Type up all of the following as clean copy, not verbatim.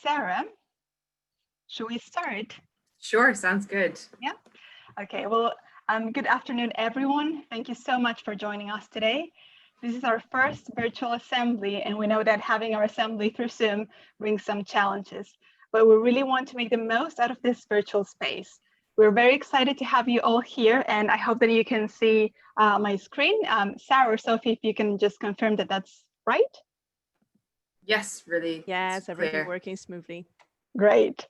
Sarah, should we start? Sure, sounds good. Yeah. Okay. Well, good afternoon, everyone. Thank you so much for joining us today. This is our first virtual assembly, and we know that having our assembly through Zoom brings some challenges, but we really want to make the most out of this virtual space. We're very excited to have you all here, and I hope that you can see my screen. Sarah or Sophie, if you can just confirm that that's right. Yes, really. Yes, everything working smoothly. Great.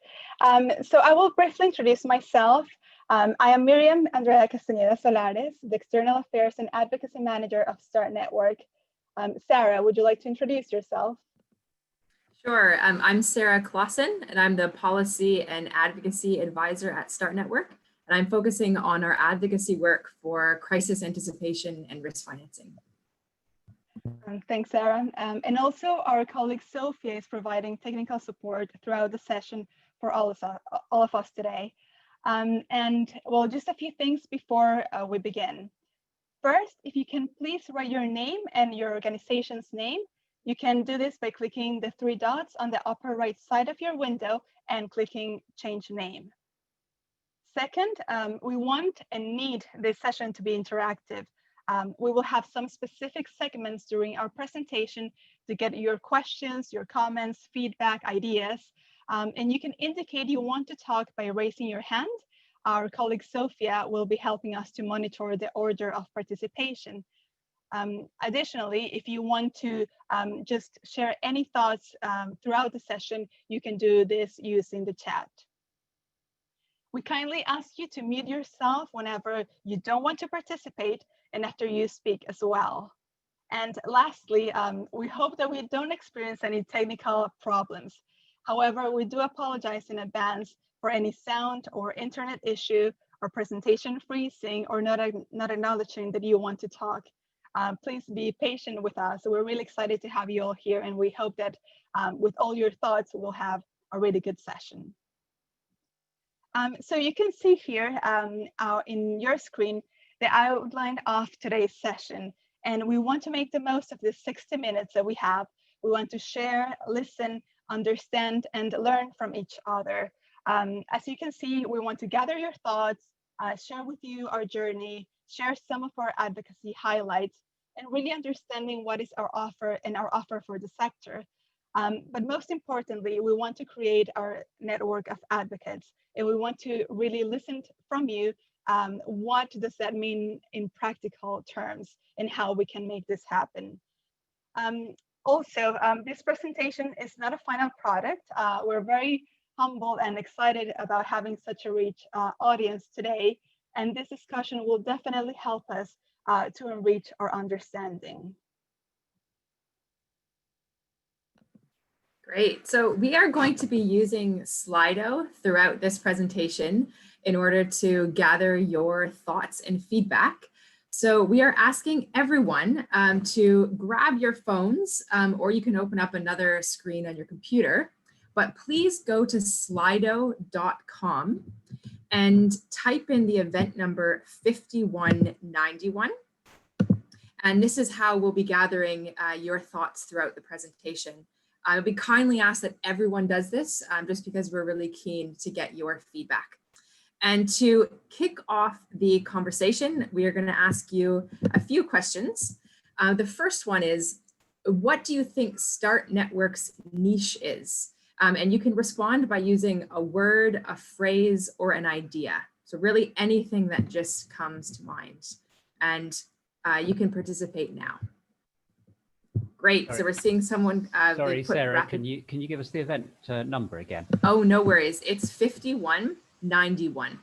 So I will briefly introduce myself. I am Miriam Andrea Castaneda Solares, the External Affairs and Advocacy Manager of START Network. Sarah, would you like to introduce yourself? Sure. I'm Sarah Clausen, and I'm the Policy and Advocacy Advisor at START Network. And I'm focusing on our advocacy work for crisis anticipation and risk financing. Thanks, Sarah. And also our colleague Sophia is providing technical support throughout the session for all of us today. And well, just a few things before we begin. First, if you can please write your name and your organization's name. You can do this by clicking the three dots on the upper right side of your window and clicking Change Name. Second, we want and need this session to be interactive. We will have some specific segments during our presentation to get your questions, your comments, feedback, ideas. And you can indicate you want to talk by raising your hand. Our colleague Sophia will be helping us to monitor the order of participation. Additionally, if you want to just share any thoughts throughout the session, you can do this using the chat. We kindly ask you to mute yourself whenever you don't want to participate and after you speak as well. And lastly, we hope that we don't experience any technical problems. However, we do apologize in advance for any sound or internet issue or presentation freezing or not acknowledging that you want to talk. Please be patient with us. We're really excited to have you all here, and we hope that with all your thoughts, we'll have a really good session. So you can see here in your screen the outline of today's session, and we want to make the most of the 60 minutes that we have. We want to share, listen, understand, and learn from each other. As you can see, we want to gather your thoughts, share with you our journey, share some of our advocacy highlights, and really understanding what is our offer and our offer for the sector. But most importantly, we want to create our network of advocates, and we want to really listen from you. What does that mean in practical terms and how we can make this happen? Also, this presentation is not a final product. We're very humble and excited about having such a rich audience today, and this discussion will definitely help us to enrich our understanding. Great. So we are going to be using Slido throughout this presentation in order to gather your thoughts and feedback. So we are asking everyone to grab your phones, or you can open up another screen on your computer, but please go to slido.com and type in the event number 5191. And this is how we'll be gathering your thoughts throughout the presentation. We kindly ask that everyone does this just because we're really keen to get your feedback. And to kick off the conversation, we are going to ask you a few questions. The first one is, what do you think START Network's niche is? And you can respond by using a word, a phrase, or an idea. So really anything that just comes to mind. And you can participate now. Great. Sorry. So we're seeing someone. Sorry, Sarah, can you give us the event number again? Oh, no worries. It's 5191.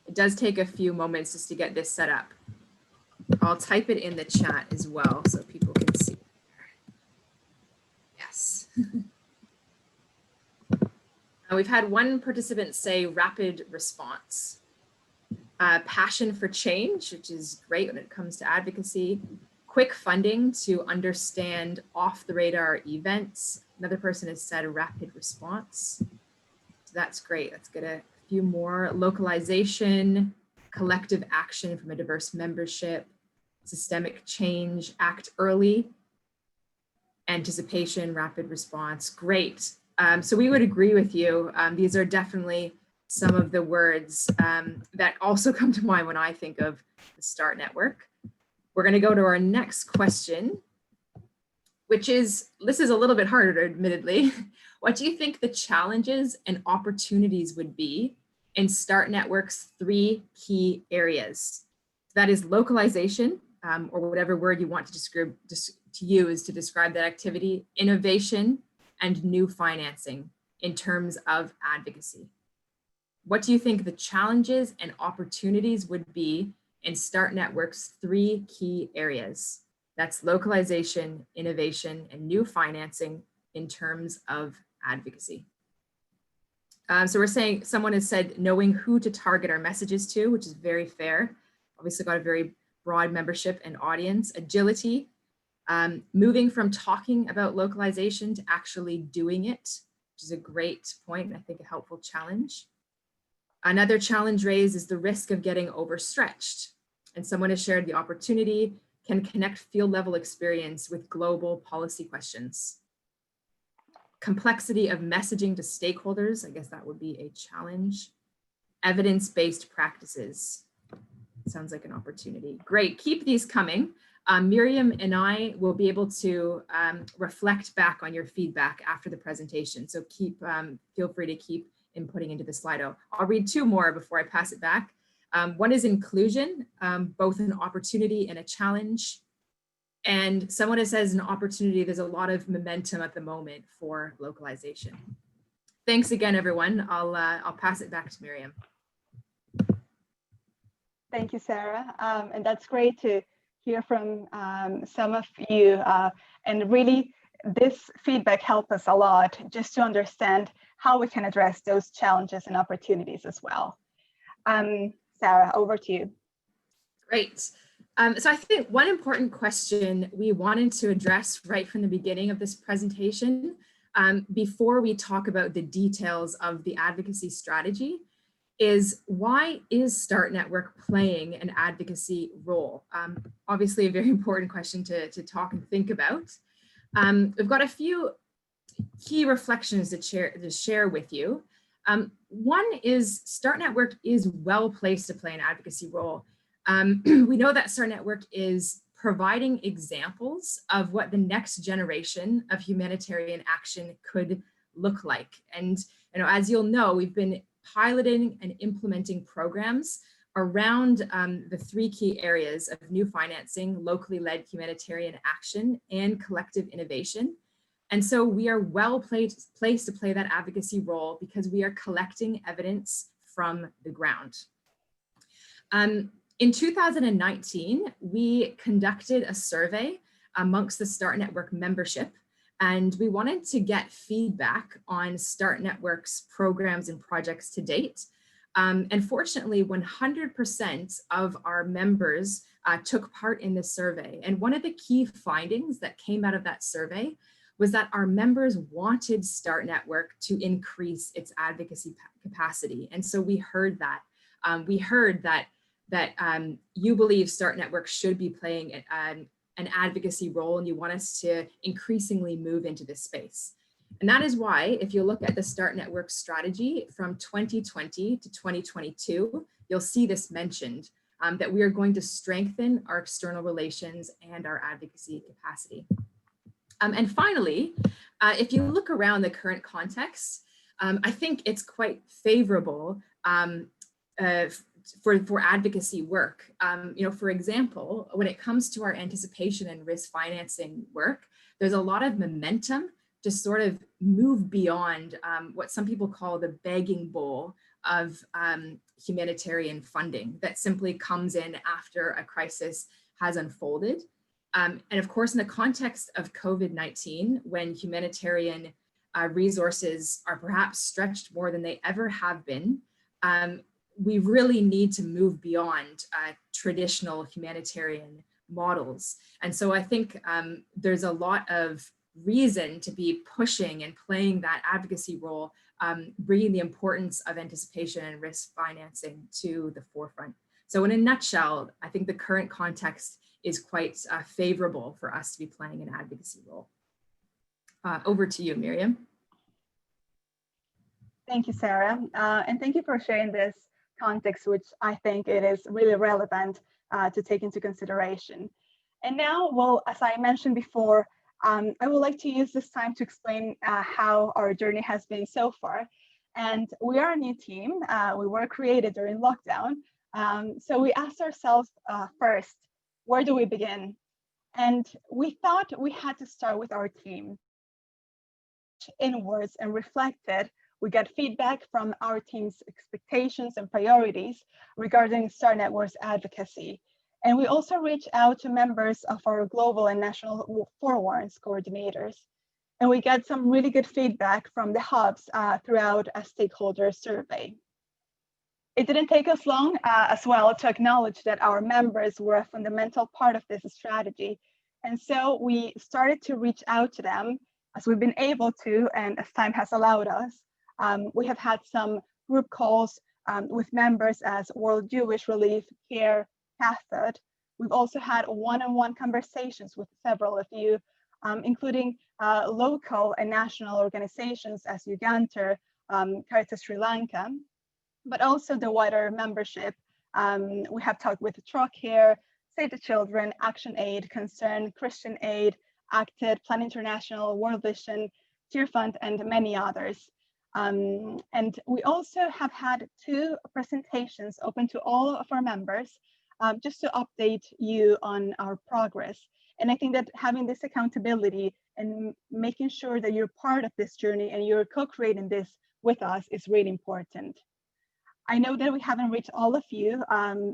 It does take a few moments just to get this set up. I'll type it in the chat as well so people can see. Yes. We've had one participant say rapid response. Passion for change, which is great when it comes to advocacy. Quick funding to understand off the radar events. Another person has said rapid response. So that's great. Let's get a few more. Localization, collective action from a diverse membership, systemic change, act early. anticipation, rapid response. Great. So we would agree with you. These are definitely some of the words that also come to mind when I think of the START network. We're going to go to our next question, which is, this is a little bit harder, admittedly. What do you think the challenges and opportunities would be in START Network's 3 key areas? That is localization, or whatever word you want to use to describe that activity, innovation, and new financing in terms of advocacy. What do you think the challenges and opportunities would be in START Network's 3 key areas? That's localization, innovation, and new financing in terms of advocacy. So we're saying, someone has said, knowing who to target our messages to, which is very fair. Obviously got a very broad membership and audience. Agility, moving from talking about localization to actually doing it, which is a great point, and I think a helpful challenge. Another challenge raised is the risk of getting overstretched. And someone has shared the opportunity can connect field level experience with global policy questions. Complexity of messaging to stakeholders, I guess that would be a challenge. Evidence-based practices, sounds like an opportunity. Great, keep these coming. Miriam and I will be able to reflect back on your feedback after the presentation. So feel free to keep inputting into the Slido. I'll read 2 more before I pass it back. One is inclusion, both an opportunity and a challenge. And someone has says an opportunity, there's a lot of momentum at the moment for localization. Thanks again, everyone. I'll pass it back to Miriam. Thank you, Sarah. And that's great to hear from some of you. And really, this feedback helped us a lot just to understand how we can address those challenges and opportunities as well. Sarah, over to you. Great. So I think one important question we wanted to address right from the beginning of this presentation, before we talk about the details of the advocacy strategy, is why is START Network playing an advocacy role? Obviously a very important question to talk and think about. We've got a few key reflections to share with you. One is START Network is well placed to play an advocacy role. We know that START Network is providing examples of what the next generation of humanitarian action could look like. And as you'll know, we've been piloting and implementing programs around the 3 key areas of new financing, locally led humanitarian action, and collective innovation. And so we are well placed to play that advocacy role because we are collecting evidence from the ground. In 2019, we conducted a survey amongst the START Network membership, and we wanted to get feedback on START Network's programs and projects to date. And fortunately, 100% of our members took part in this survey. And one of the key findings that came out of that survey was that our members wanted START Network to increase its advocacy capacity. And so we heard that. We heard that you believe START Network should be playing an advocacy role, and you want us to increasingly move into this space. And that is why, if you look at the START Network strategy from 2020 to 2022, you'll see this mentioned, that we are going to strengthen our external relations and our advocacy capacity. And finally, if you look around the current context, I think it's quite favorable for advocacy work. For example, when it comes to our anticipation and risk financing work, there's a lot of momentum to sort of move beyond what some people call the begging bowl of humanitarian funding that simply comes in after a crisis has unfolded. And of course, in the context of COVID-19, when humanitarian resources are perhaps stretched more than they ever have been, we really need to move beyond traditional humanitarian models. And so I think there's a lot of reason to be pushing and playing that advocacy role, bringing the importance of anticipation and risk financing to the forefront. So in a nutshell, I think the current context is quite favorable for us to be playing an advocacy role. Over to you, Miriam. Thank you, Sarah. And thank you for sharing this context, which I think it is really relevant to take into consideration. And now, well, as I mentioned before, I would like to use this time to explain how our journey has been so far. And we are a new team. We were created during lockdown. So we asked ourselves first, where do we begin? And we thought we had to start with our team. Inwards and reflected, we got feedback from our team's expectations and priorities regarding Star Network's advocacy. And we also reached out to members of our global and national forewarns coordinators. And we got some really good feedback from the hubs throughout a stakeholder survey. It didn't take us long as well to acknowledge that our members were a fundamental part of this strategy. And so we started to reach out to them as we've been able to, and as time has allowed us. We have had some group calls with members as World Jewish Relief, CARE, Cathode. We've also had one-on-one conversations with several of you, including local and national organizations as Uganda, Caritas Sri Lanka, but also the wider membership. We have talked with TROCare, Save the Children, Action Aid, Concern, Christian Aid, Acted, Plan International, World Vision, Tear Fund, and many others. And we also have had 2 presentations open to all of our members, just to update you on our progress. And I think that having this accountability and making sure that you're part of this journey and you're co-creating this with us is really important. I know that we haven't reached all of you,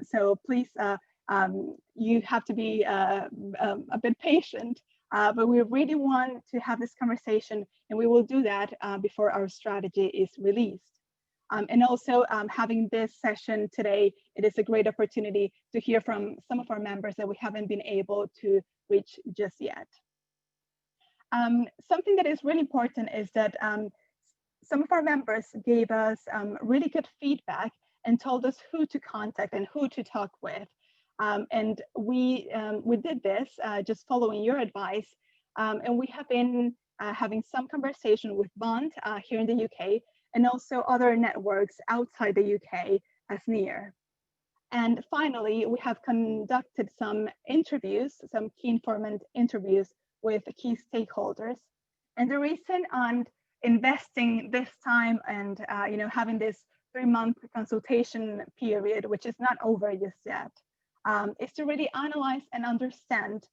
so please, you have to be a bit patient, but we really want to have this conversation, and we will do that before our strategy is released. And also having this session today, it is a great opportunity to hear from some of our members that we haven't been able to reach just yet. Something that is really important is that some of our members gave us really good feedback and told us who to contact and who to talk with. And we did this just following your advice. And we have been having some conversation with Bond here in the UK, and also other networks outside the UK as near. And finally, we have conducted some interviews, some key informant interviews with key stakeholders. And the reason on investing this time and having this 3-month consultation period, which is not over just yet, is to really analyze and understand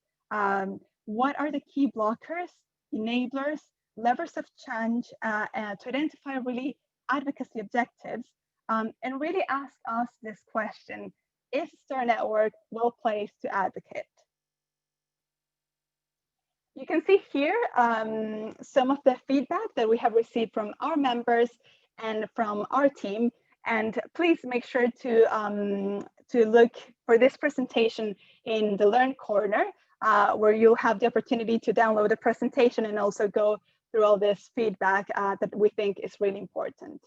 what are the key blockers, enablers, levers of change to identify really advocacy objectives, and really ask us this question: is Star Network well placed to advocate? You can see here some of the feedback that we have received from our members and from our team. And please make sure to look for this presentation in the Learn Corner, where you'll have the opportunity to download the presentation and also go through all this feedback that we think is really important.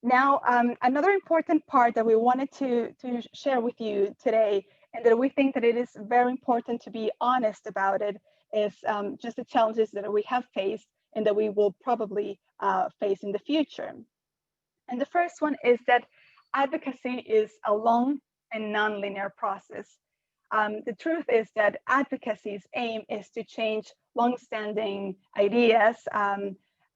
Now, another important part that we wanted to share with you today, and that we think that it is very important to be honest about it, is just the challenges that we have faced and that we will probably face in the future. And the first one is that advocacy is a long and non-linear process. The truth is that advocacy's aim is to change long-standing ideas,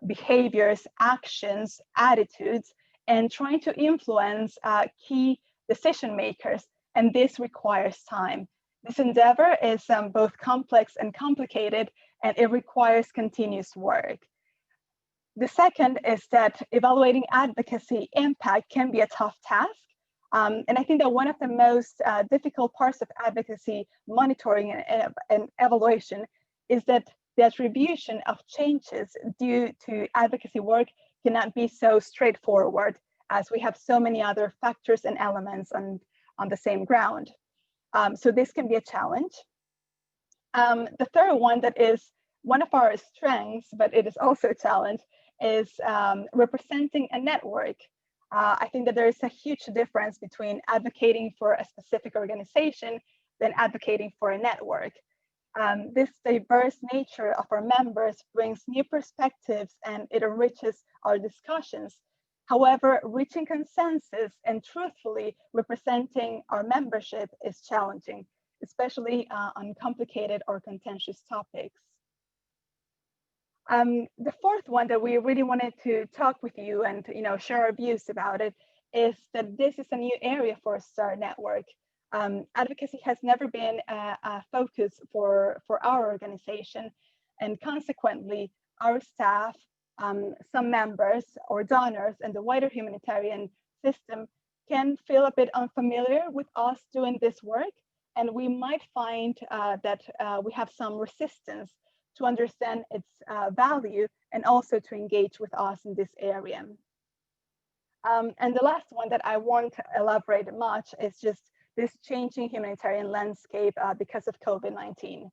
behaviors, actions, attitudes, and trying to influence key decision makers. And this requires time. This endeavor is both complex and complicated, and it requires continuous work. The second is that evaluating advocacy impact can be a tough task. And I think that one of the most difficult parts of advocacy monitoring and evaluation is that the attribution of changes due to advocacy work cannot be so straightforward, as we have so many other factors and elements on the same ground. So this can be a challenge. The third one that is one of our strengths, but it is also a challenge, is representing a network. I think that there is a huge difference between advocating for a specific organization than advocating for a network. This diverse nature of our members brings new perspectives and it enriches our discussions. However, reaching consensus and truthfully representing our membership is challenging, especially on complicated or contentious topics. The fourth one that we really wanted to talk with you and share our views about it is that this is a new area for STAR Network. Advocacy has never been a focus for our organization, and consequently, our staff, some members or donors, and the wider humanitarian system can feel a bit unfamiliar with us doing this work, and we might find that we have some resistance to understand its value and also to engage with us in this area. And the last one that I won't elaborate much is just this changing humanitarian landscape because of COVID-19.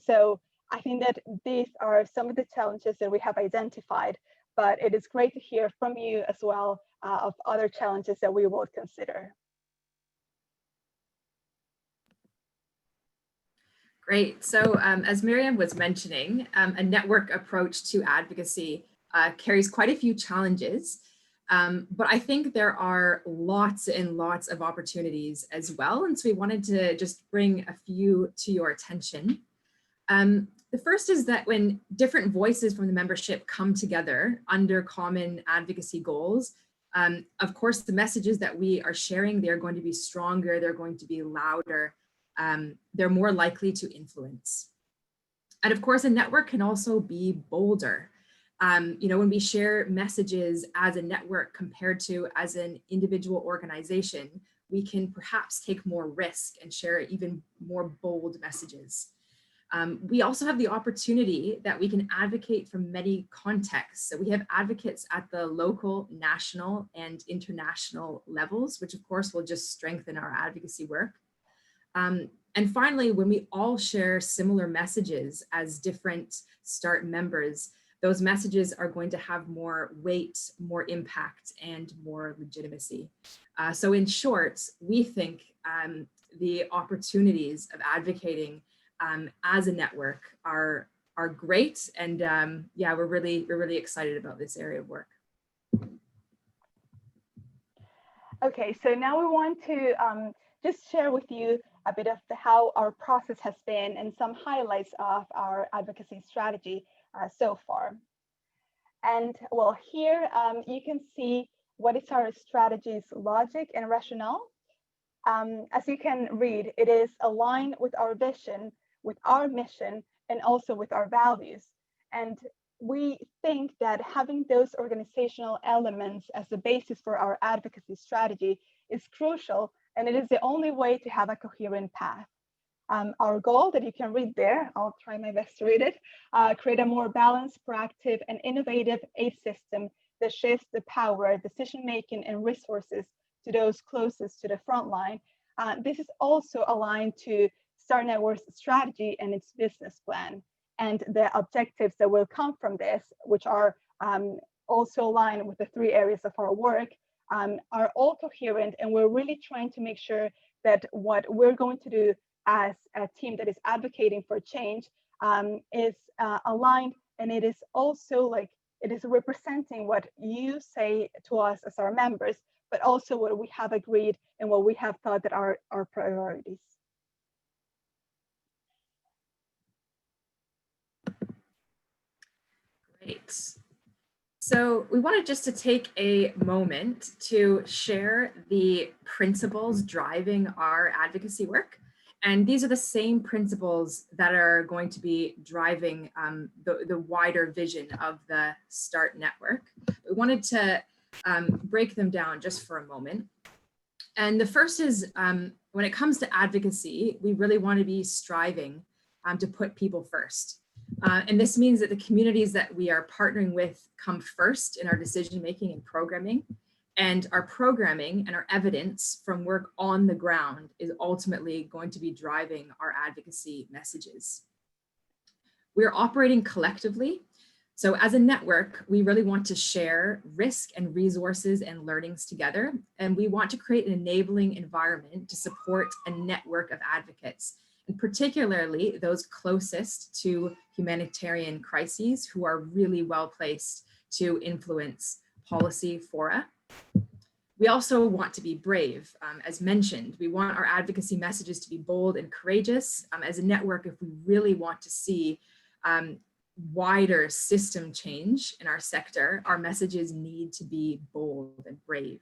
So I think that these are some of the challenges that we have identified, but it is great to hear from you as well of other challenges that we will consider. Great. So as Miriam was mentioning, a network approach to advocacy carries quite a few challenges, but I think there are lots and lots of opportunities as well. And so we wanted to just bring a few to your attention. The first is that when different voices from the membership come together under common advocacy goals, of course, the messages that we are sharing, they're going to be stronger, they're going to be louder, they're more likely to influence. And of course, a network can also be bolder. When we share messages as a network compared to as an individual organization, we can perhaps take more risk and share even more bold messages. We also have the opportunity that we can advocate from many contexts. So we have advocates at the local, national, and international levels, which of course will just strengthen our advocacy work. And finally, when we all share similar messages as different START members, those messages are going to have more weight, more impact, and more legitimacy. So in short, we think the opportunities of advocating as a network are great, and yeah, we're really excited about this area of work. Okay, so now we want to just share with you a bit of how our process has been and some highlights of our advocacy strategy so far. And well, here you can see what is our strategy's logic and rationale. As you can read, it is aligned with our vision, with our mission, and also with our values. And we think that having those organizational elements as the basis for our advocacy strategy is crucial, and it is the only way to have a coherent path. Our goal that you can read there, I'll try my best to read it, create a more balanced, proactive, and innovative aid system that shifts the power, decision-making, and resources to those closest to the front line. This is also aligned to STAR Network's strategy and its business plan. And the objectives that will come from this, which are also aligned with the three areas of our work, are all coherent, and we're really trying to make sure that what we're going to do as a team that is advocating for change is aligned, and it is also like it is representing what you say to us as our members, but also what we have agreed and what we have thought that are our priorities. Great. So we wanted just to take a moment to share the principles driving our advocacy work. And these are the same principles that are going to be driving the wider vision of the START network. We wanted to break them down just for a moment. And the first is when it comes to advocacy, we really want to be striving to put people first. And this means that the communities that we are partnering with come first in our decision-making and programming. And our programming and our evidence from work on the ground is ultimately going to be driving our advocacy messages. We're operating collectively. So as a network, we really want to share risk and resources and learnings together. And we want to create an enabling environment to support a network of advocates. and particularly those closest to humanitarian crises who are really well placed to influence policy fora. We also want to be brave. As mentioned, we want our advocacy messages to be bold and courageous. As a network, if we really want to see wider system change in our sector, our messages need to be bold and brave.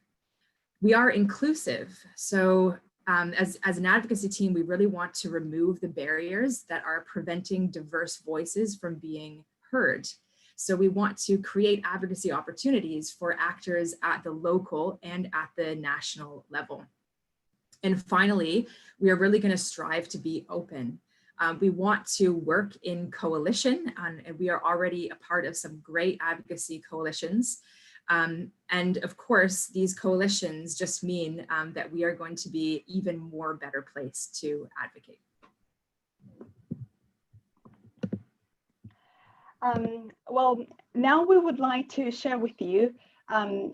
We are inclusive. So as an advocacy team, we really want to remove the barriers that are preventing diverse voices from being heard. So we want to create advocacy opportunities for actors at the local and at the national level. And finally, we are really going to strive to be open. We want to work in coalition, and we are already a part of some great advocacy coalitions. And of course, these coalitions just mean that we are going to be even more better placed to advocate. Well, now we would like to share with you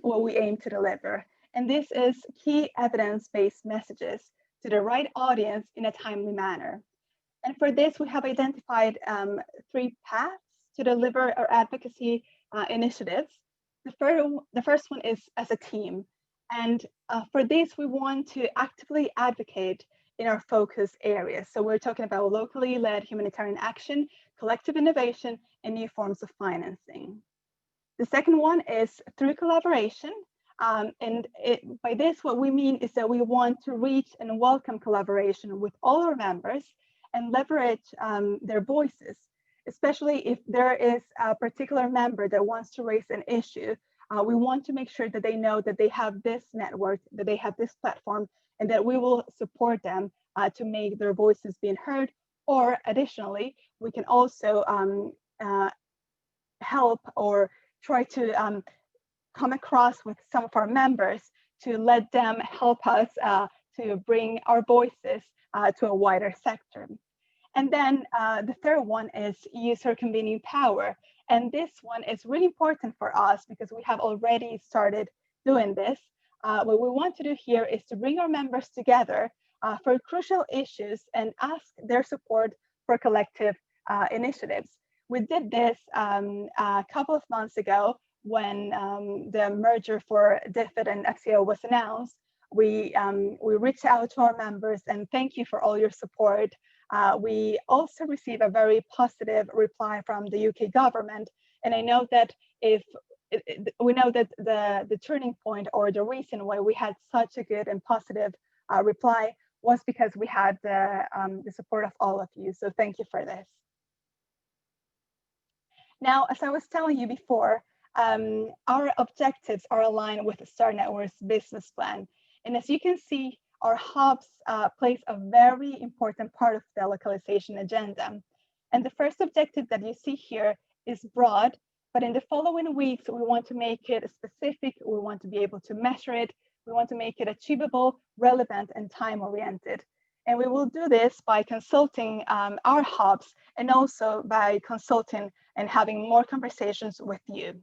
what we aim to deliver. And this is key evidence-based messages to the right audience in a timely manner. And for this, we have identified 3 paths to deliver our advocacy initiatives. The first one is as a team. And for this, we want to actively advocate in our focus areas. So we're talking about locally led humanitarian action, collective innovation, and new forms of financing. The second one is through collaboration. By this, what we mean is that we want to reach and welcome collaboration with all our members and leverage their voices, especially if there is a particular member that wants to raise an issue. We want to make sure that they know that they have this network, that they have this platform, and that we will support them to make their voices being heard. Or additionally, we can also help or try to come across with some of our members to let them help us to bring our voices to a wider sector. And then the third one is user convening power. And this one is really important for us because we have already started doing this. What we want to do here is to bring our members together for crucial issues and ask their support for collective initiatives. We did this a couple of months ago when the merger for DFID and XCO was announced. We reached out to our members and thank you for all your support. We also received a very positive reply from the UK government. And I know that we know that the turning point or the reason why we had such a good and positive reply was because we had the support of all of you. So thank you for this. Now, as I was telling you before, our objectives are aligned with the Star Network's business plan. And as you can see, our hubs plays a very important part of the localization agenda. And the first objective that you see here is broad, but in the following weeks, we want to make it specific. We want to be able to measure it. We want to make it achievable, relevant, and time-oriented. And we will do this by consulting our hubs and also by consulting and having more conversations with you.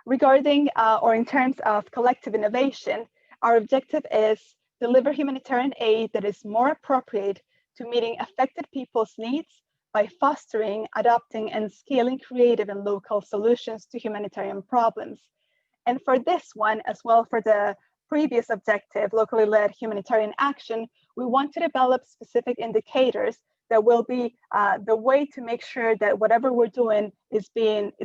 Regarding or in terms of collective innovation, our objective is deliver humanitarian aid that is more appropriate to meeting affected people's needs by fostering, adopting, and scaling creative and local solutions to humanitarian problems. And for this one, as well for the previous objective, locally led humanitarian action, we want to develop specific indicators that will be the way to make sure that whatever we're doing is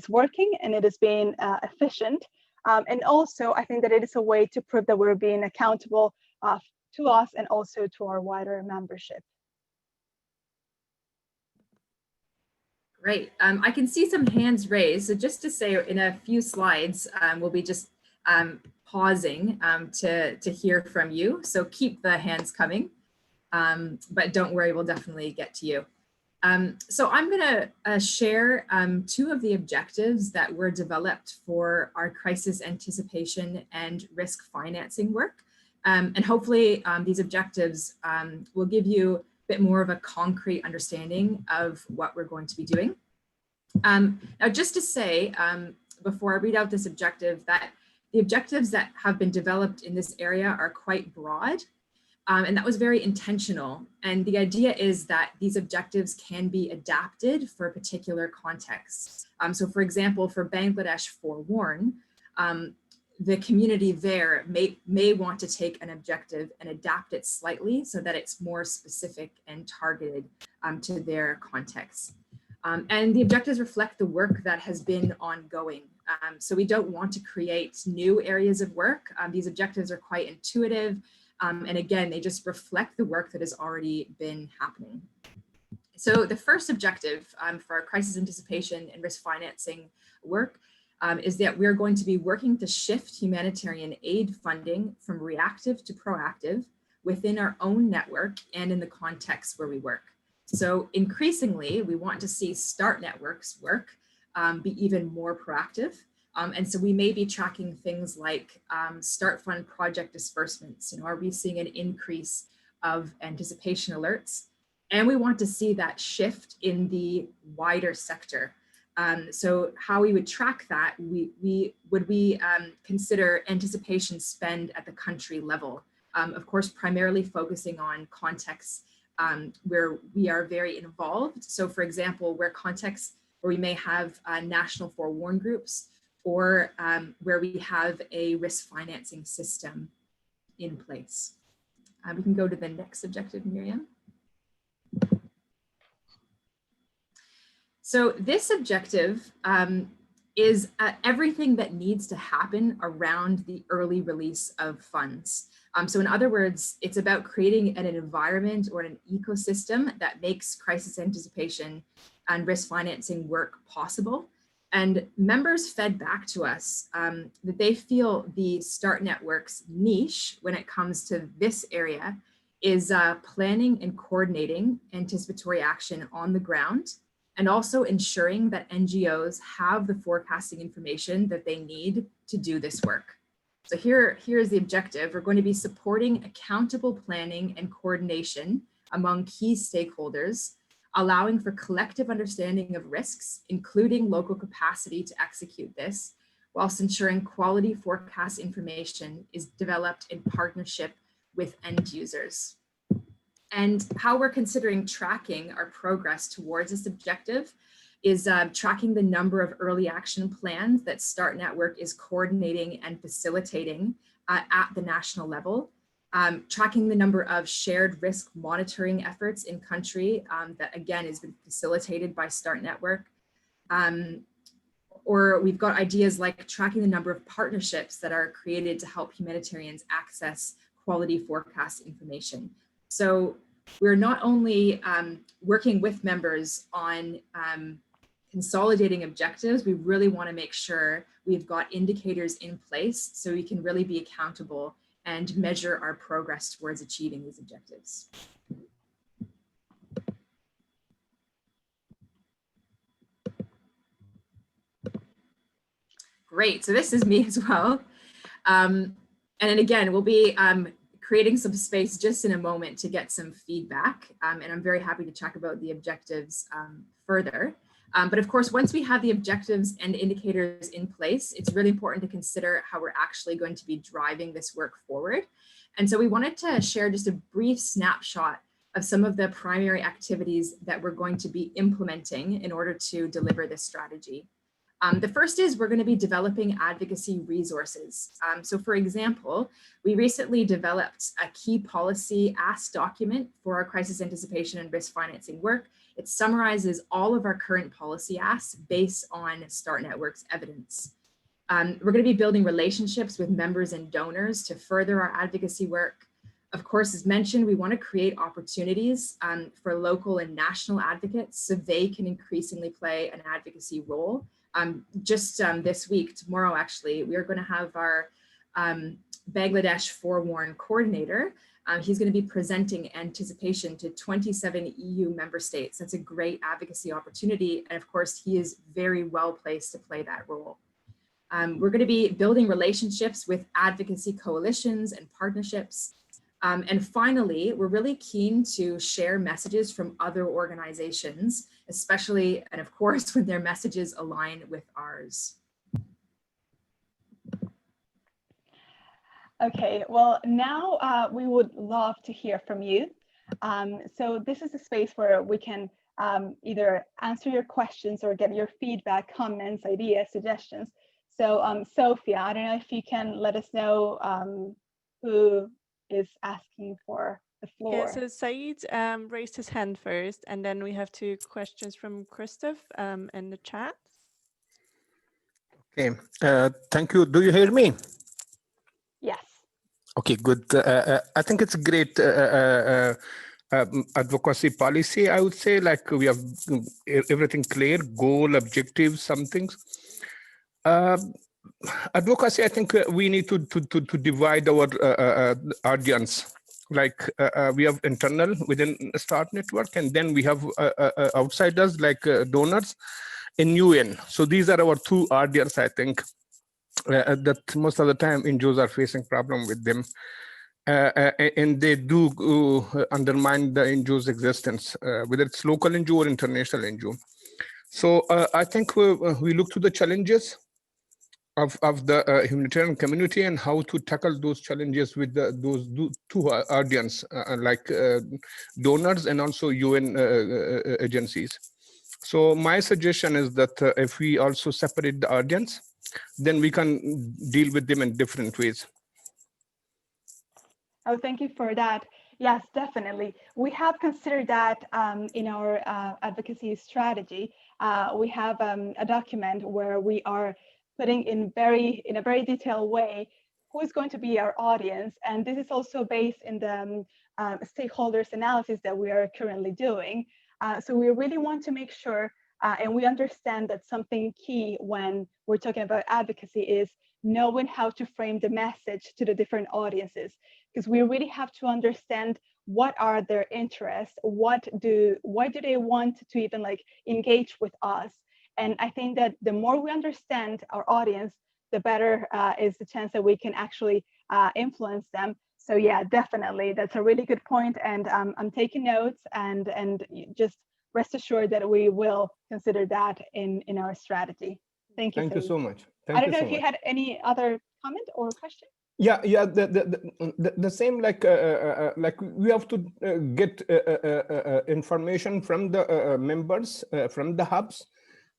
working and it is being efficient. And also, I think that it is a way to prove that we're being accountable to us and also to our wider membership. Great. I can see some hands raised. So just to say, in a few slides, we'll be just pausing to hear from you. So keep the hands coming, but don't worry, we'll definitely get to you. So I'm going to share 2 of the objectives that were developed for our crisis anticipation and risk financing work. And hopefully these objectives will give you a bit more of a concrete understanding of what we're going to be doing. Now, just to say, before I read out this objective, that the objectives that have been developed in this area are quite broad. And that was very intentional. And the idea is that these objectives can be adapted for particular contexts. So for example, for Bangladesh Forewarn, the community there may want to take an objective and adapt it slightly so that it's more specific and targeted to their context. And the objectives reflect the work that has been ongoing. So we don't want to create new areas of work. These objectives are quite intuitive. And again, they just reflect the work that has already been happening. So the first objective for our crisis anticipation and risk financing work is that we're going to be working to shift humanitarian aid funding from reactive to proactive within our own network and in the context where we work. So increasingly, we want to see START networks work be even more proactive. And so we may be tracking things like START fund project disbursements. Are we seeing an increase of anticipation alerts? And we want to see that shift in the wider sector. So how we would track that, we consider anticipation spend at the country level. Of course, primarily focusing on contexts where we are very involved. So for example, where we may have national forewarn groups, or where we have a risk financing system in place. We can go to the next objective, Miriam. So this objective is everything that needs to happen around the early release of funds. So in other words, it's about creating an environment or an ecosystem that makes crisis anticipation and risk financing work possible. And members fed back to us that they feel the START network's niche when it comes to this area is planning and coordinating anticipatory action on the ground, and also ensuring that NGOs have the forecasting information that they need to do this work. So here's the objective. We're going to be supporting accountable planning and coordination among key stakeholders, allowing for collective understanding of risks, including local capacity to execute this, whilst ensuring quality forecast information is developed in partnership with end users. And how we're considering tracking our progress towards this objective is tracking the number of early action plans that START Network is coordinating and facilitating at the national level. Tracking the number of shared risk monitoring efforts in country that again has been facilitated by START Network. Or we've got ideas like tracking the number of partnerships that are created to help humanitarians access quality forecast information. So we're not only working with members on consolidating objectives, we really want to make sure we've got indicators in place so we can really be accountable and measure our progress towards achieving these objectives. Great, so this is me as well. And then again, we'll be creating some space just in a moment to get some feedback. And I'm very happy to talk about the objectives further. But of course, once we have the objectives and indicators in place, it's really important to consider how we're actually going to be driving this work forward. And so we wanted to share just a brief snapshot of some of the primary activities that we're going to be implementing in order to deliver this strategy. The first is we're going to be developing advocacy resources. So for example, we recently developed a key policy ask document for our crisis anticipation and risk financing work. It summarizes all of our current policy asks based on START Network's evidence. We're going to be building relationships with members and donors to further our advocacy work. Of course, as mentioned, we want to create opportunities for local and national advocates so they can increasingly play an advocacy role. Just this week, tomorrow actually, we are going to have our Bangladesh Forewarn coordinator. He's going to be presenting anticipation to 27 EU member states. That's a great advocacy opportunity. And of course, he is very well placed to play that role. We're going to be building relationships with advocacy coalitions and partnerships. And finally, we're really keen to share messages from other organizations, especially, and of course, when their messages align with ours. Okay, well, now we would love to hear from you. So this is a space where we can either answer your questions or get your feedback, comments, ideas, suggestions. So Sophia, I don't know if you can let us know who is asking for the floor. Yeah, so Saeed raised his hand first, and then we have 2 questions from Christoph in the chat. Okay, thank you. Do you hear me? Yes. Okay, good. I think it's a great advocacy policy, I would say, like we have everything clear, goal, objectives, some things. Advocacy, I think we need to divide our audience. Like we have internal within Start Network, and then we have outsiders like donors in UN. So these are our 2 audience, I think, that most of the time NGOs are facing problem with them. And they do undermine the NGO's existence, whether it's local NGO or international NGO. So I think we look to the challenges of the humanitarian community and how to tackle those challenges with those 2 audience, like donors and also UN agencies. So my suggestion is that if we also separate the audience, then we can deal with them in different ways. Oh, thank you for that. Yes, definitely. We have considered that in our advocacy strategy. We have a document where we are putting in a very detailed way who is going to be our audience. And this is also based in the stakeholders analysis that we are currently doing. So we really want to make sure, and we understand that something key when we're talking about advocacy is knowing how to frame the message to the different audiences, because we really have to understand what are their interests, why do they want to even like engage with us. And I think that the more we understand our audience, the better is the chance that we can actually influence them. So yeah, definitely, that's a really good point. And I'm taking notes, and just rest assured that we will consider that in our strategy. Thank you. Thank you so much. I don't know if you had any other comment or question. Yeah, the same, like we have to get information from the members, from the hubs,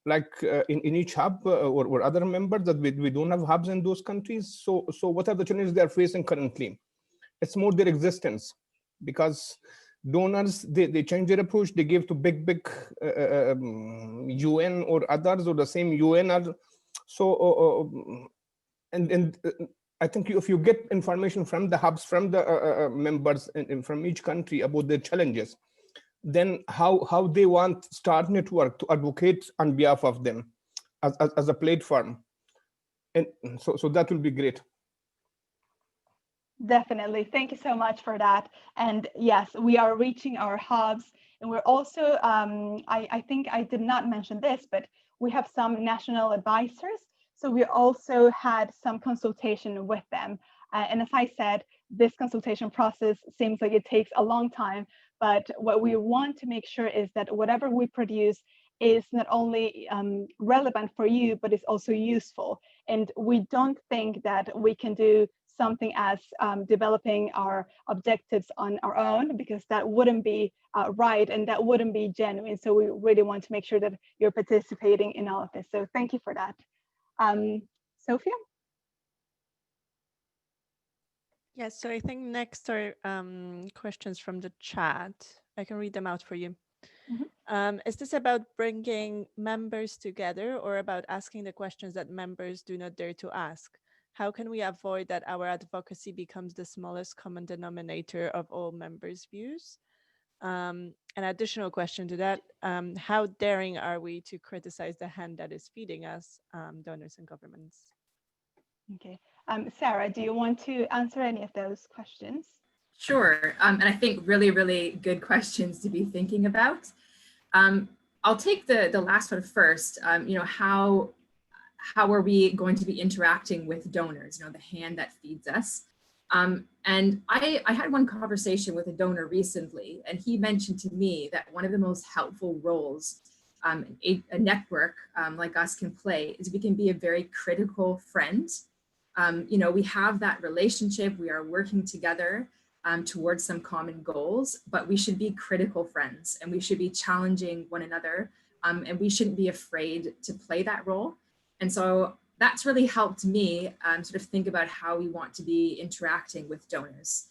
like in each hub or other members that we don't have hubs in those countries. So what are the challenges they are facing currently? It's more their existence, because donors, they change their approach. They give to big UN or others, or the same UN. And I think if you get information from the hubs, from the members and from each country about their challenges, then how they want Start Network to advocate on behalf of them as a platform. And so that will be great. Definitely. Thank you so much for that. And yes, we are reaching our hubs, and we're also, I think I did not mention this, but we have some national advisors. So we also had some consultation with them. And as I said, this consultation process seems like it takes a long time, but what we want to make sure is that whatever we produce is not only relevant for you, but is also useful. And we don't think that we can do something as developing our objectives on our own, because that wouldn't be right and that wouldn't be genuine. So we really want to make sure that you're participating in all of this. So thank you for that. Sophia? Yes, so I think next are questions from the chat. I can read them out for you. Mm-hmm. Is this about bringing members together, or about asking the questions that members do not dare to ask? How can we avoid that our advocacy becomes the smallest common denominator of all members' views? An additional question to that, how daring are we to criticize the hand that is feeding us, donors and governments? Okay. Sarah, do you want to answer any of those questions? Sure. And I think really good questions to be thinking about. I'll take the last one first. How are we going to be interacting with donors, the hand that feeds us? And I had one conversation with a donor recently, and he mentioned to me that one of the most helpful roles a network like us can play is we can be a very critical friend You know, we have that relationship, we are working together towards some common goals, but we should be critical friends and we should be challenging one another, and we shouldn't be afraid to play that role. And so that's really helped me sort of think about how we want to be interacting with donors.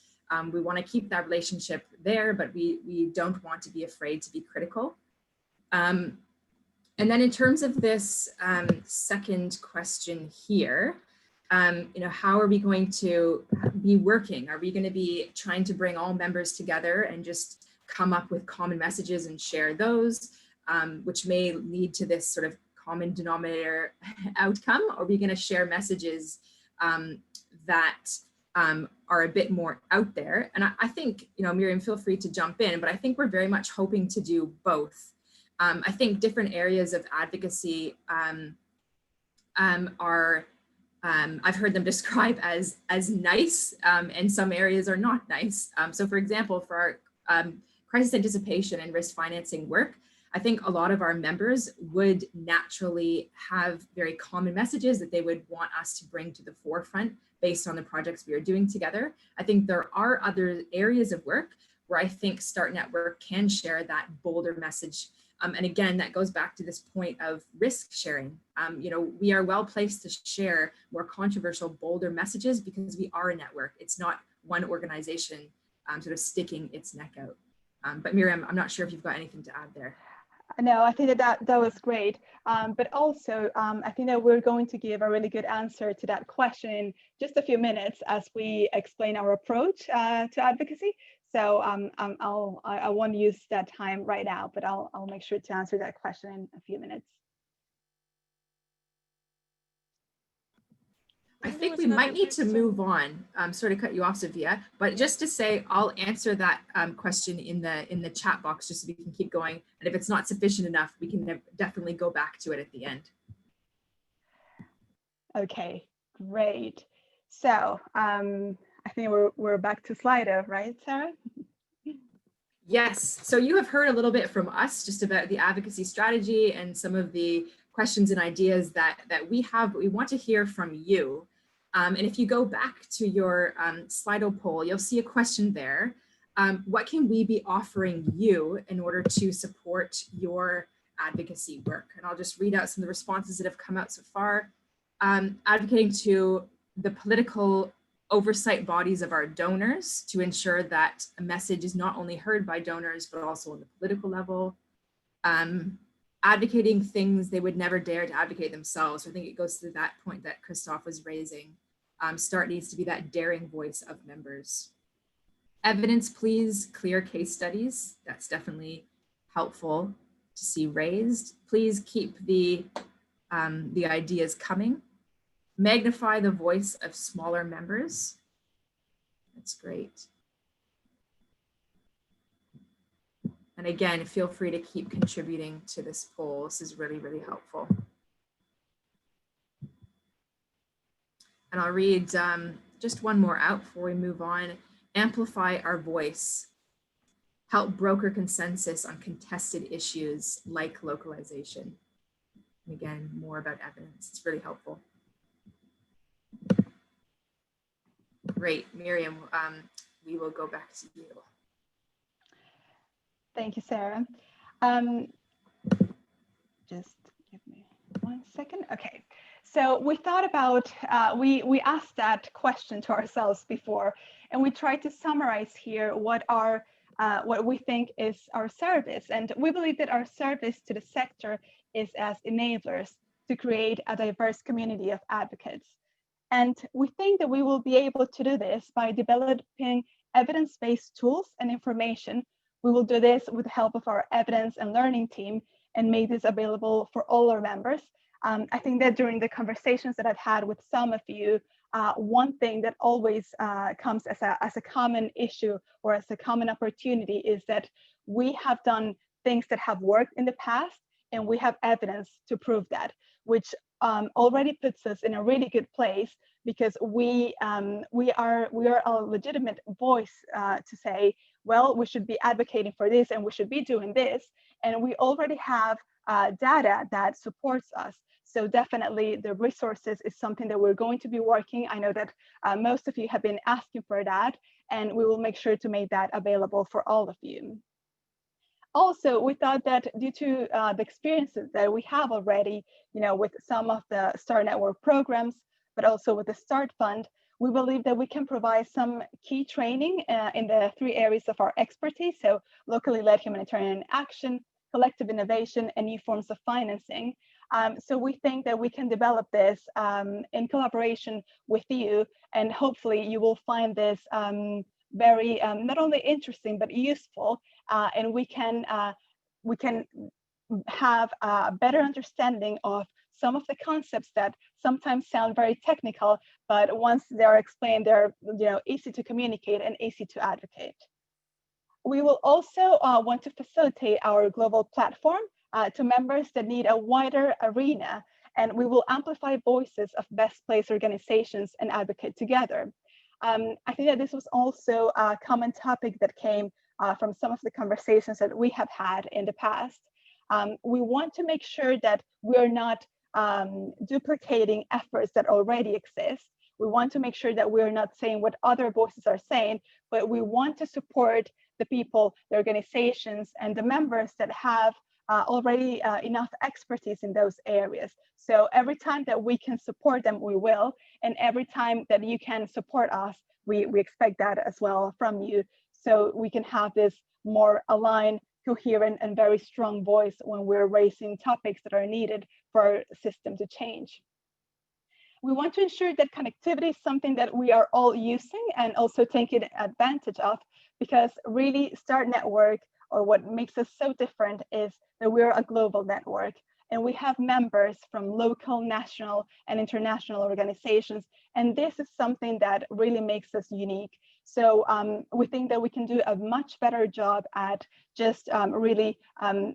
We want to keep that relationship there, but we don't want to be afraid to be critical. And then in terms of this second question here, you know, how are we going to be working? Are we going to be trying to bring all members together and just come up with common messages and share those, which may lead to this sort of common denominator outcome? Or are we going to share messages that are a bit more out there? And I think, you know, Miriam, feel free to jump in, but I think we're very much hoping to do both. I think different areas of advocacy are, I've heard them describe as nice, and some areas are not nice. So for example, for our crisis anticipation and risk financing work, I think a lot of our members would naturally have very common messages that they would want us to bring to the forefront based on the projects we are doing together. I think there are other areas of work where I think Start Network can share that bolder message. And again, that goes back to this point of risk sharing. You know, we are well placed to share more controversial, bolder messages because we are a network. It's not one organization sort of sticking its neck out. But Miriam, I'm not sure if you've got anything to add there. No, I think that was great. But also, I think that we're going to give a really good answer to that question in just a few minutes as we explain our approach to advocacy. So I won't use that time right now, but I'll make sure to answer that question in a few minutes. I think we might need to move on. Sorry to cut you off, Sophia, but just to say, I'll answer that question in the chat box just so we can keep going. And if it's not sufficient enough, we can definitely go back to it at the end. Okay, great. So I think we're back to Slido, right, Sarah? Yes. So you have heard a little bit from us just about the advocacy strategy and some of the questions and ideas that we have, but we want to hear from you. And if you go back to your Slido poll, you'll see a question there. What can we be offering you in order to support your advocacy work? And I'll just read out some of the responses that have come out so far. Advocating to the political oversight bodies of our donors to ensure that a message is not only heard by donors, but also on the political level. Advocating things they would never dare to advocate themselves. So I think it goes to that point that Christoph was raising. START needs to be that daring voice of members. Evidence, please, clear case studies. That's definitely helpful to see raised. Please keep the ideas coming. Magnify the voice of smaller members. That's great. And again, feel free to keep contributing to this poll. This is really, really helpful. And I'll read just one more out before we move on. Amplify our voice. Help broker consensus on contested issues like localization. And again, more about evidence. It's really helpful. Great, Miriam, we will go back to you. Thank you, Sarah. Just give me 1 second. Okay, so we thought about, we asked that question to ourselves before, and we tried to summarize here what we think is our service. And we believe that our service to the sector is as enablers to create a diverse community of advocates. And we think that we will be able to do this by developing evidence-based tools and information. We will do this with the help of our evidence and learning team and make this available for all our members. I think that during the conversations that I've had with some of you, one thing that always comes as a common issue or as a common opportunity is that we have done things that have worked in the past and we have evidence to prove that, which already puts us in a really good place because we are a legitimate voice to say, well, we should be advocating for this and we should be doing this. And we already have data that supports us. So definitely the resources is something that we're going to be working. I know that most of you have been asking for that, and we will make sure to make that available for all of you. Also, we thought that due to the experiences that we have already, with some of the START Network programs, but also with the START Fund, we believe that we can provide some key training in the 3 areas of our expertise. So locally led humanitarian action, collective innovation, and new forms of financing. So we think that we can develop this in collaboration with you, and hopefully you will find this very not only interesting but useful, and we can have a better understanding of some of the concepts that sometimes sound very technical, but once they're explained, they're easy to communicate and easy to advocate. We will also want to facilitate our global platform to members that need a wider arena, and we will amplify voices of best place organizations and advocate together. I think that this was also a common topic that came from some of the conversations that we have had in the past. We want to make sure that we're not duplicating efforts that already exist. We want to make sure that we're not saying what other voices are saying, but we want to support the people, the organizations, and the members that have already enough expertise in those areas. So every time that we can support them, we will. And every time that you can support us, we expect that as well from you. So we can have this more aligned, coherent, and very strong voice when we're raising topics that are needed for our system to change. We want to ensure that connectivity is something that we are all using and also taking advantage of, because really START Network, or what makes us so different, is that we're a global network, and we have members from local, national, and international organizations. And this is something that really makes us unique. So we think that we can do a much better job at just really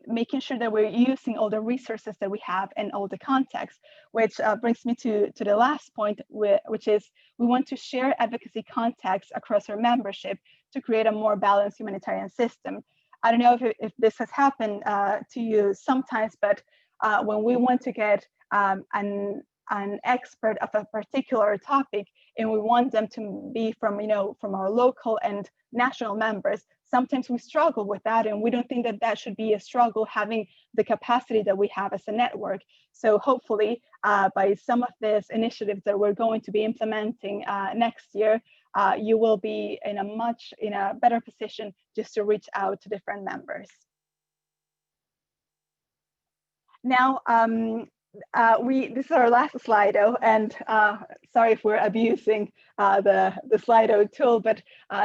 making sure that we're using all the resources that we have and all the context, which brings me to the last point, which is we want to share advocacy context across our membership to create a more balanced humanitarian system. I don't know if this has happened to you sometimes, but when we want to get an expert of a particular topic, and we want them to be from our local and national members, sometimes we struggle with that, and we don't think that that should be a struggle, having the capacity that we have as a network. So hopefully by some of these initiatives that we're going to be implementing next year, you will be in a better position just to reach out to different members. Now, this is our last Slido, and sorry if we're abusing the Slido tool, but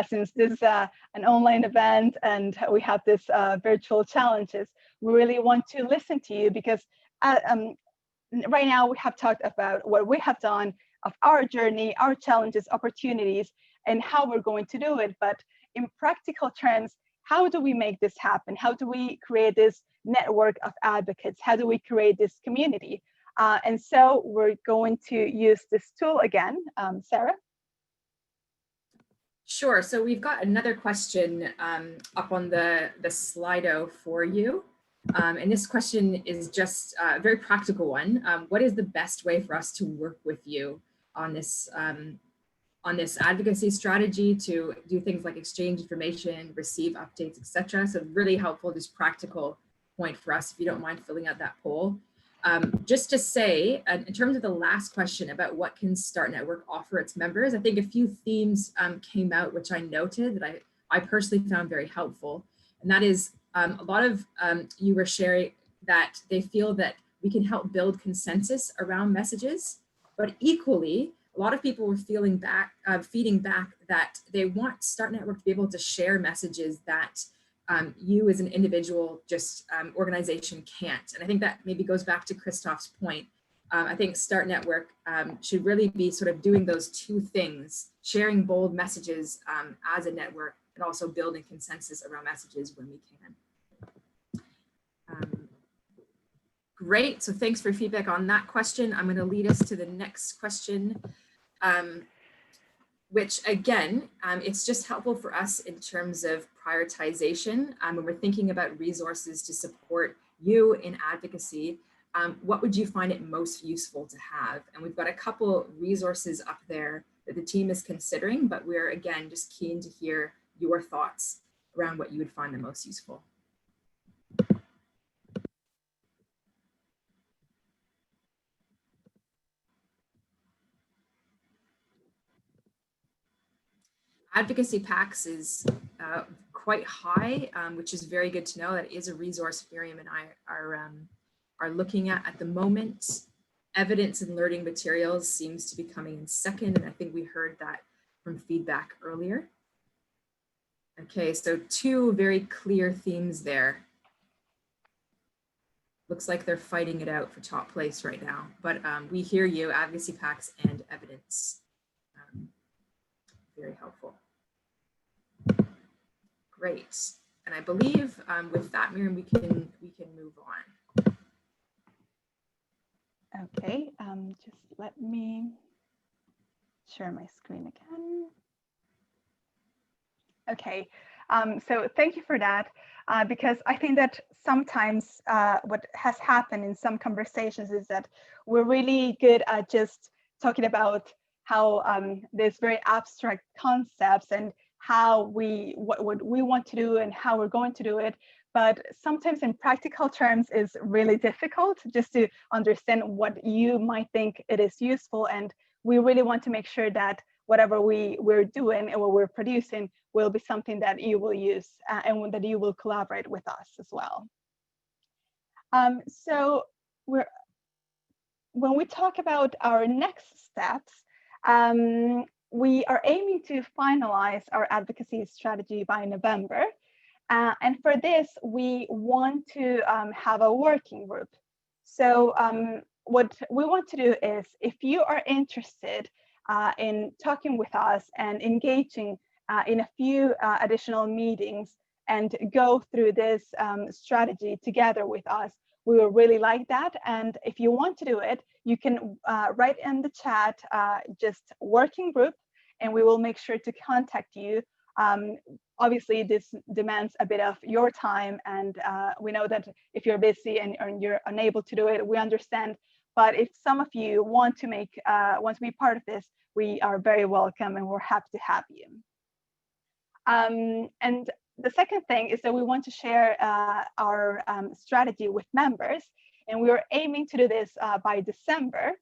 since this is an online event and we have this virtual challenges, we really want to listen to you, because right now we have talked about what we have done, of our journey, our challenges, opportunities, and how we're going to do it. But in practical terms, how do we make this happen? How do we create this network of advocates? How do we create this community? And so we're going to use this tool again. Sarah? Sure. So we've got another question up on the Slido for you. And this question is just a very practical one. What is the best way for us to work with you on this advocacy strategy, to do things like exchange information, receive updates, etc.? So really helpful, just practical point for us, if you don't mind filling out that poll. Just to say, in terms of the last question about what can START Network offer its members, I think a few themes came out, which I noted that I personally found very helpful. And that is a lot of you were sharing that they feel that we can help build consensus around messages, but equally, a lot of people were feeding back that they want START Network to be able to share messages that you as an individual organization can't. And I think that maybe goes back to Christoph's point. I think START Network should really be sort of doing those two things, sharing bold messages as a network, and also building consensus around messages when we can. Great, so thanks for feedback on that question. I'm going to lead us to the next question, which again, it's just helpful for us in terms of prioritization when we're thinking about resources to support you in advocacy, what would you find it most useful to have? And we've got a couple resources up there that the team is considering, but we're again just keen to hear your thoughts around what you would find the most useful. Advocacy packs is quite high, which is very good to know. That is a resource Miriam and I are looking at the moment. Evidence and learning materials seems to be coming in second, and I think we heard that from feedback earlier. Okay, so two very clear themes there. Looks like they're fighting it out for top place right now, but we hear you, advocacy packs and evidence. Very helpful. Great, and I believe with that, Miriam, we can move on. Okay, just let me share my screen again. Okay, so thank you for that, because I think that sometimes what has happened in some conversations is that we're really good at just talking about how these very abstract concepts and how what we want to do and how we're going to do it. But sometimes in practical terms is really difficult just to understand what you might think it is useful. And we really want to make sure that whatever we're doing and what we're producing will be something that you will use and that you will collaborate with us as well. So when we talk about our next steps, we are aiming to finalize our advocacy strategy by November. And for this, we want to have a working group. So what we want to do is, if you are interested in talking with us and engaging in a few additional meetings and go through this strategy together with us, we will really like that. And if you want to do it, you can write in the chat just working group, and we will make sure to contact you. Obviously, this demands a bit of your time, and we know that if you're busy and you're unable to do it, we understand. But if some of you want to be part of this, we are very welcome and we're happy to have you. And the second thing is that we want to share our strategy with members, and we are aiming to do this by December,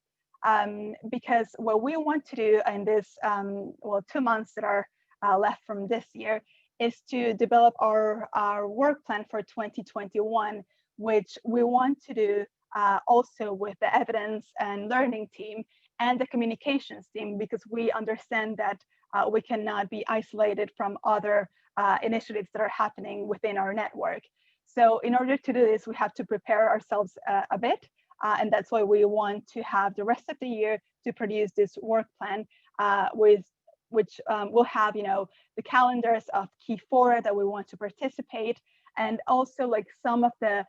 because what we want to do in this 2 months that are left from this year is to develop our work plan for 2021, which we want to do also with the evidence and learning team and the communications team, because we understand that we cannot be isolated from other initiatives that are happening within our network. So in order to do this, we have to prepare ourselves a bit, and that's why we want to have the rest of the year to produce this work plan which will have, the calendars of key fora that we want to participate, and also like some of the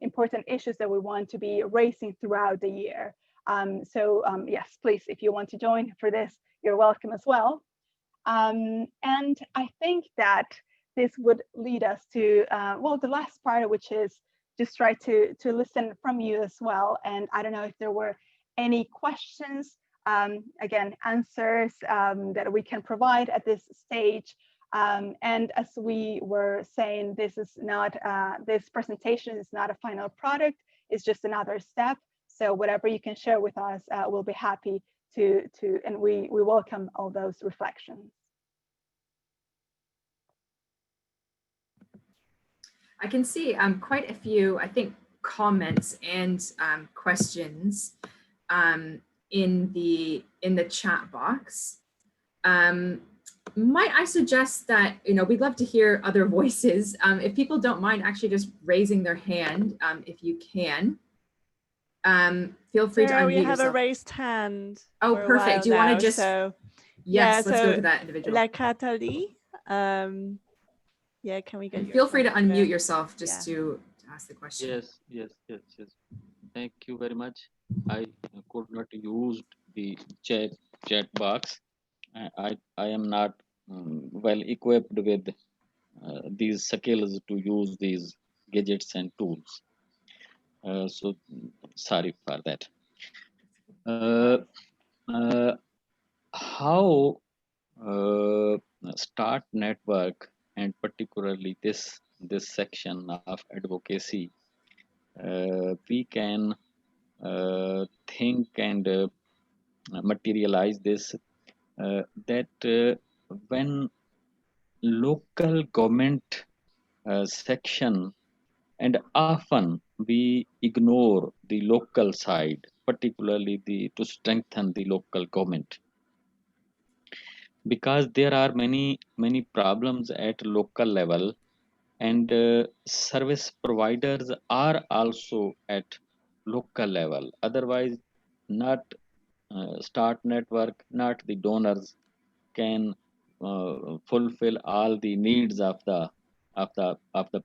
important issues that we want to be raising throughout the year. Yes, please, if you want to join for this, you're welcome as well. And I think that this would lead us to, the last part, which is just try to listen from you as well. And I don't know if there were any questions, again, answers that we can provide at this stage. And as we were saying, this is not, this presentation is not a final product, it's just another step. So whatever you can share with us, we'll be happy to and we welcome all those reflections. I can see quite a few, I think, comments and questions in the chat box. Might I suggest that, we'd love to hear other voices. If people don't mind actually just raising their hand, if you can. Feel free to unmute we have yourself. a raised hand. Oh, perfect. Do you want to just, so, yes, let's go to that individual. La Cataly, yeah, can we get feel free to unmute yourself just to ask the question. Yes. Thank you very much. I could not use the chat box. I am not well equipped with these skills to use these gadgets and tools. So sorry for that. How Start Network, and particularly this section of advocacy, we can think and materialize this, that when local government section, and often we ignore the local side, particularly to strengthen the local government, because there are many problems at local level, and service providers are also at local level. Otherwise, not Start Network, not the donors can fulfill all the needs of the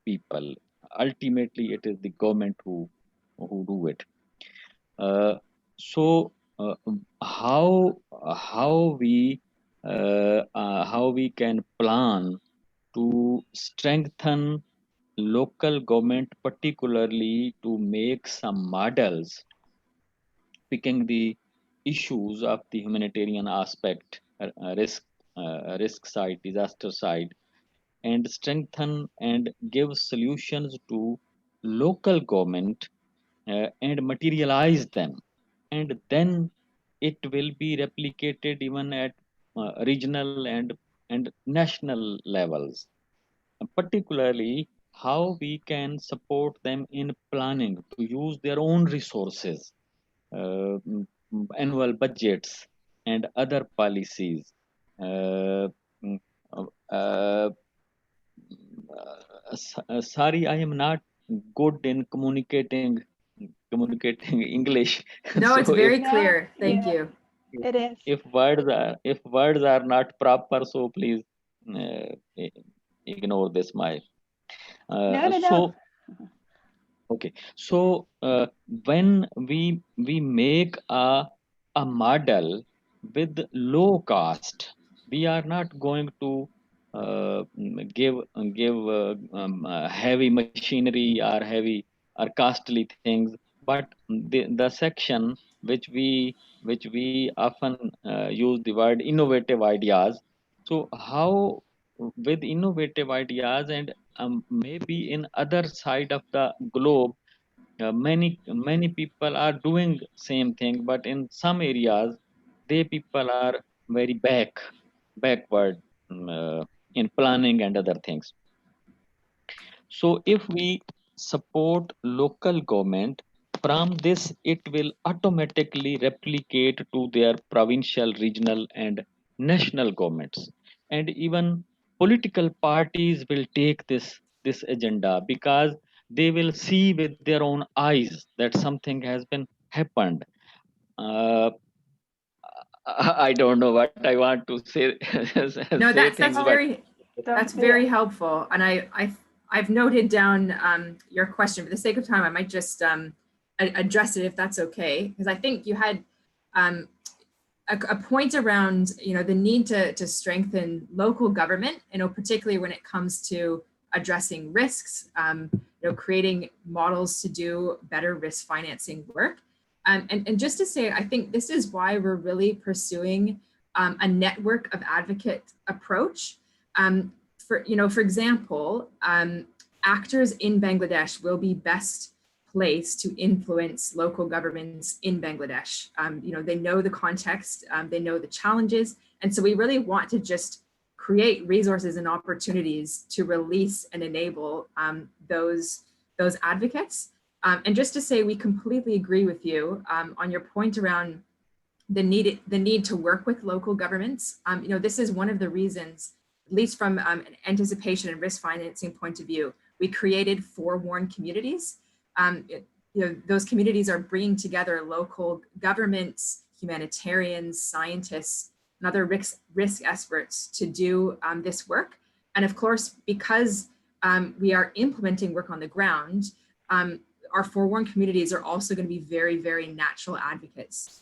people. Ultimately, it is the government who do it. Uh, so how we can plan to strengthen local government, particularly to make some models, picking the issues of the humanitarian aspect, risk side, disaster side, and strengthen and give solutions to local government, and materialize them, and then it will be replicated even at regional and national levels. Particularly, how we can support them in planning to use their own resources, annual budgets, and other policies. Uh, mm, uh, uh, Sorry, I am not good in communicating English. No, it's So very No, clear. Thank yeah, you. it is. if words are not proper, so please uh, ignore this. My No, no, no. so okay. So when we make a model with low cost, we are not going to give heavy machinery or heavy or costly things, but the section which we often use the word innovative ideas. So how with innovative ideas, and maybe in other side of the globe, many people are doing same thing, but in some areas they people are very backward, in planning and other things. So if we support local government, from this it will automatically replicate to their provincial, regional, and national governments. And even political parties will take this agenda, because they will see with their own eyes that something has been happened. Uh, I don't know what I want to say No, say that's things, but very helpful. And I've noted down your question. For the sake of time, I might just address it if that's okay, because I think you had a point around the need to strengthen local government, particularly when it comes to addressing risks, creating models to do better risk financing work. And just to say, I think this is why we're really pursuing a network of advocate approach. For example, actors in Bangladesh will be best placed to influence local governments in Bangladesh. They know the context, they know the challenges, and so we really want to just create resources and opportunities to release and enable those advocates. And just to say, we completely agree with you on your point around the need to work with local governments. This is one of the reasons, at least from an anticipation and risk financing point of view, we created forewarn communities. Those communities are bringing together local governments, humanitarians, scientists, and other risk experts to do this work. And of course, because we are implementing work on the ground, our forewarn communities are also going to be very, very natural advocates.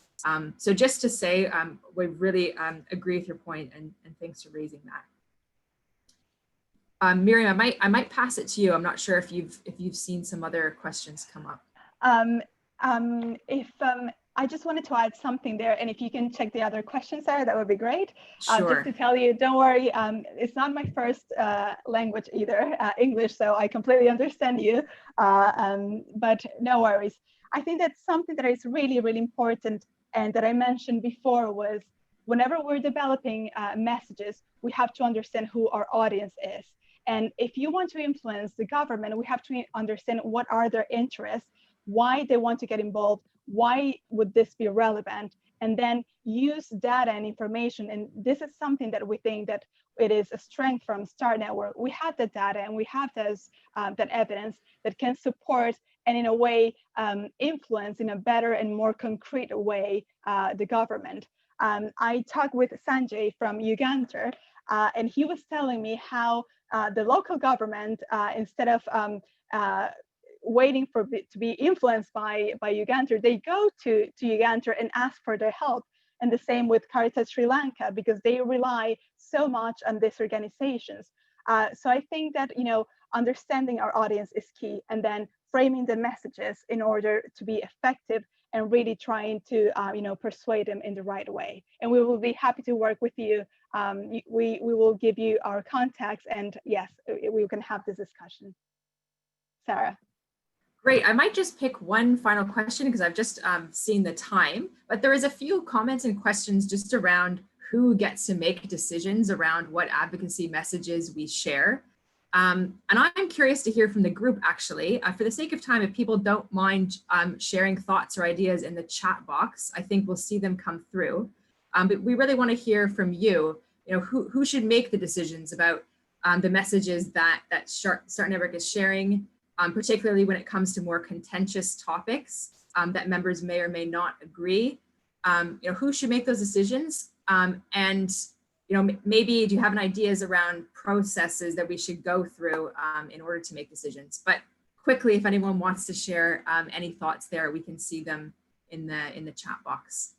So just to say, we really agree with your point, and thanks for raising that. Miriam, I might pass it to you. I'm not sure if you've seen some other questions come up. I just wanted to add something there, and if you can check the other questions, Sarah, that would be great. Just Sure. to tell you, don't worry, it's not my first language either, English, so I completely understand you, but no worries. I think that something that is really, really important and that I mentioned before was whenever we're developing messages, we have to understand who our audience is. And if you want to influence the government, we have to understand what are their interests, why they want to get involved, why would this be relevant, and then use data and information. And this is something that we think that it is a strength from Star Network. We have the data and we have those, that evidence that can support and in a way influence in a better and more concrete way the government. I talked with Sanjay from Uganda, and he was telling me how the local government, instead of waiting to be influenced by Uganda, they go to Uganda and ask for their help. And the same with Caritas Sri Lanka, because they rely so much on these organizations. So I think that, you know, understanding our audience is key, and then framing the messages in order to be effective and really trying to, you know, persuade them in the right way. And we will be happy to work with you. We will give you our contacts, and yes, we can have this discussion. Sarah. Great. I might just pick one final question because I've just seen the time, but there is a few comments and questions just around who gets to make decisions around what advocacy messages we share. And I'm curious to hear from the group, actually. For the sake of time, if people don't mind sharing thoughts or ideas in the chat box, I think we'll see them come through. But we really want to hear from you. You know, who should make the decisions about the messages that Start Network is sharing, particularly when it comes to more contentious topics that members may or may not agree. You know, who should make those decisions? And you know, maybe do you have any ideas around processes that we should go through in order to make decisions? But quickly, if anyone wants to share any thoughts there, we can see them in the chat box.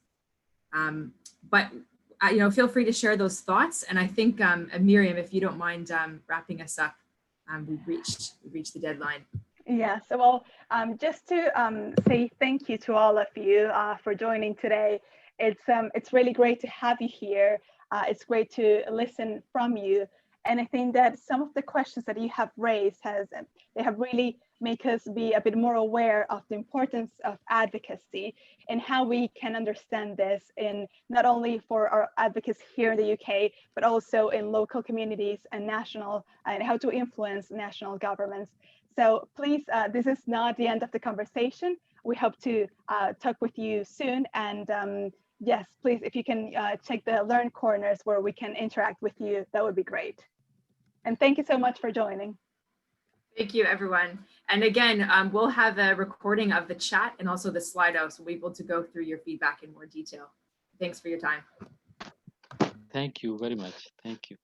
But you know, feel free to share those thoughts. And I think Miriam, if you don't mind wrapping us up, we've reached the deadline. Yeah, so well, just to say thank you to all of you for joining today. It's really great to have you here. It's great to listen from you. And I think that some of the questions that you have raised they have really make us be a bit more aware of the importance of advocacy and how we can understand this in not only for our advocates here in the UK, but also in local communities and national, and how to influence national governments. So please, this is not the end of the conversation. We hope to talk with you soon. And yes, please, if you can check the Learn Corners where we can interact with you, that would be great. And thank you so much for joining. Thank you, everyone. And again, we'll have a recording of the chat and also the Slido, so we'll be able to go through your feedback in more detail. Thanks for your time. Thank you very much. Thank you.